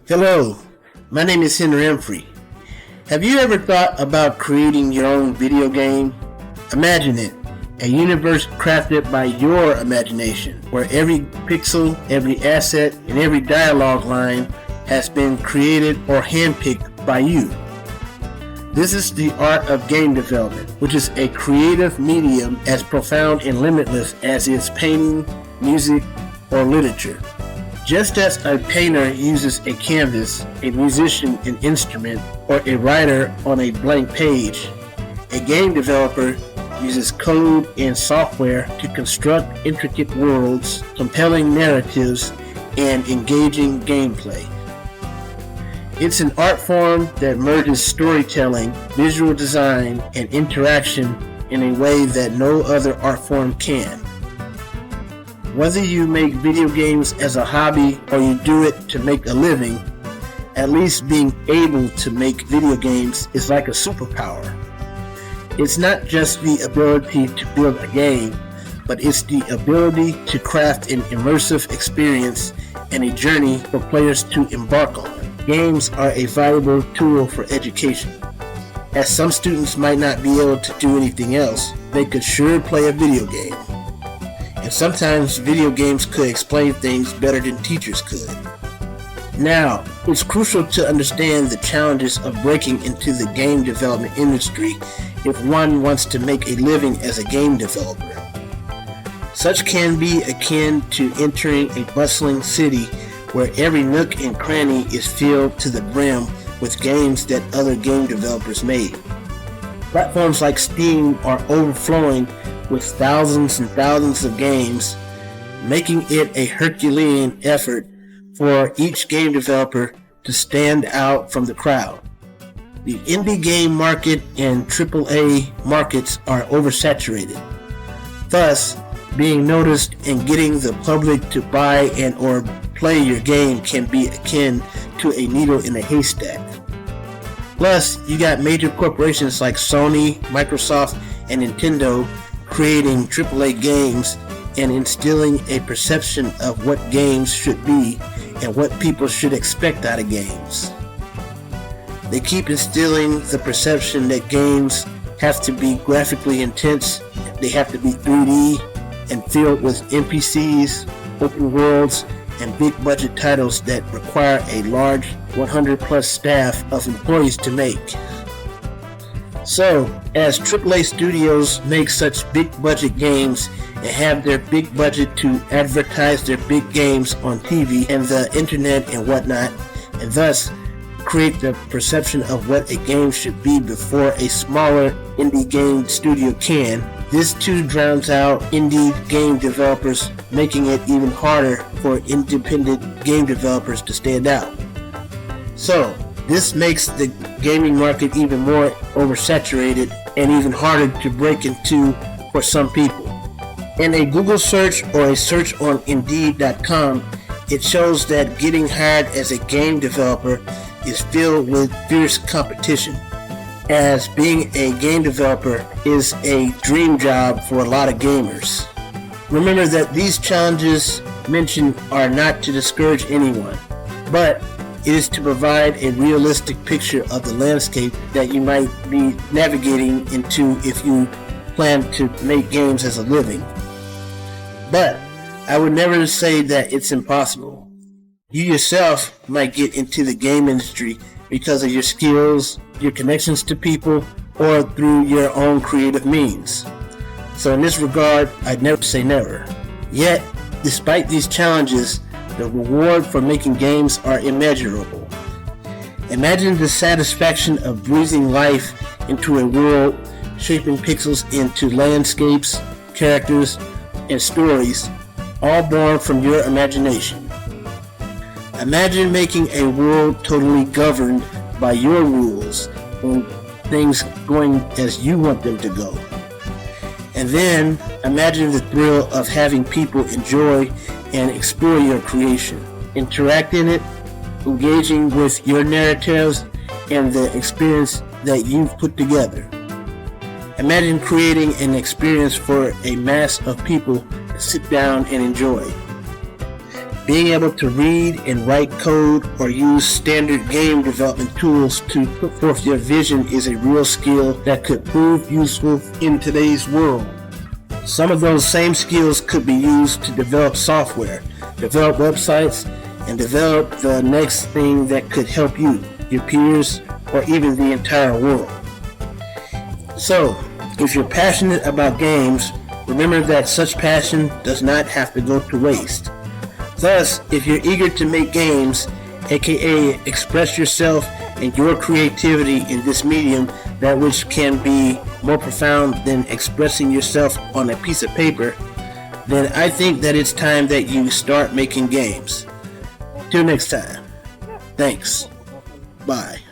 Hello, my name is Emphrey. Have you ever thought about creating your own video game? Imagine it, a universe crafted by your imagination, where every pixel, every asset, and every dialogue line has been created or handpicked by you. This is the art of game development, which is a creative medium as profound and limitless as is painting, music, or literature. Just as a painter uses a canvas, a musician an instrument, or a writer on a blank page, a game developer uses code and software to construct intricate worlds, compelling narratives, and engaging gameplay. It's an art form that merges storytelling, visual design, and interaction in a way that no other art form can. Whether you make video games as a hobby or you do it to make a living, at least being able to make video games is like a superpower. It's not just the ability to build a game, but it's the ability to craft an immersive experience and a journey for players to embark on. Games are a valuable tool for education. As some students might not be able to do anything else, they could sure play a video game. And sometimes video games could explain things better than teachers could. Now, it's crucial to understand the challenges of breaking into the game development industry if one wants to make a living as a game developer. Such can be akin to entering a bustling city where every nook and cranny is filled to the brim with games that other game developers made. Platforms like Steam are overflowing with thousands and thousands of games, making it a Herculean effort for each game developer to stand out from the crowd. The indie game market and AAA markets are oversaturated. Thus, being noticed and getting the public to buy and or play your game can be akin to a needle in a haystack. Plus, you got major corporations like Sony, Microsoft, and Nintendo creating AAA games and instilling a perception of what games should be and what people should expect out of games. They keep instilling the perception that games have to be graphically intense, they have to be 3D and filled with NPCs, open worlds, and big budget titles that require a large 100 plus staff of employees to make. So, as AAA studios make such big budget games and have their big budget to advertise their big games on TV and the internet and whatnot, and thus create the perception of what a game should be before a smaller indie game studio can, this too drowns out indie game developers, making it even harder for independent game developers to stand out. So, this makes the gaming market even more oversaturated and even harder to break into for some people. In a Google search or a search on Indeed.com, it shows that getting hired as a game developer is filled with fierce competition, as being a game developer is a dream job for a lot of gamers. Remember that these challenges mentioned are not to discourage anyone, but it is to provide a realistic picture of the landscape that you might be navigating into if you plan to make games as a living. But I would never say that it's impossible. You yourself might get into the game industry because of your skills, your connections to people, or through your own creative means. So in this regard, I'd never say never. Yet, despite these challenges, the reward for making games are immeasurable. Imagine the satisfaction of breathing life into a world, shaping pixels into landscapes, characters, and stories, all born from your imagination. Imagine making a world totally governed by your rules and things going as you want them to go. And then imagine the thrill of having people enjoy and explore your creation, interact in it, engaging with your narratives and the experience that you've put together. Imagine creating an experience for a mass of people to sit down and enjoy. Being able to read and write code or use standard game development tools to put forth your vision is a real skill that could prove useful in today's world. Some of those same skills could be used to develop software, develop websites, and develop the next thing that could help you, your peers, or even the entire world. So, if you're passionate about games, remember that such passion does not have to go to waste. Thus, if you're eager to make games, aka express yourself and your creativity in this medium, that which can be more profound than expressing yourself on a piece of paper, then I think that it's time that you start making games. Till next time. Thanks. Bye.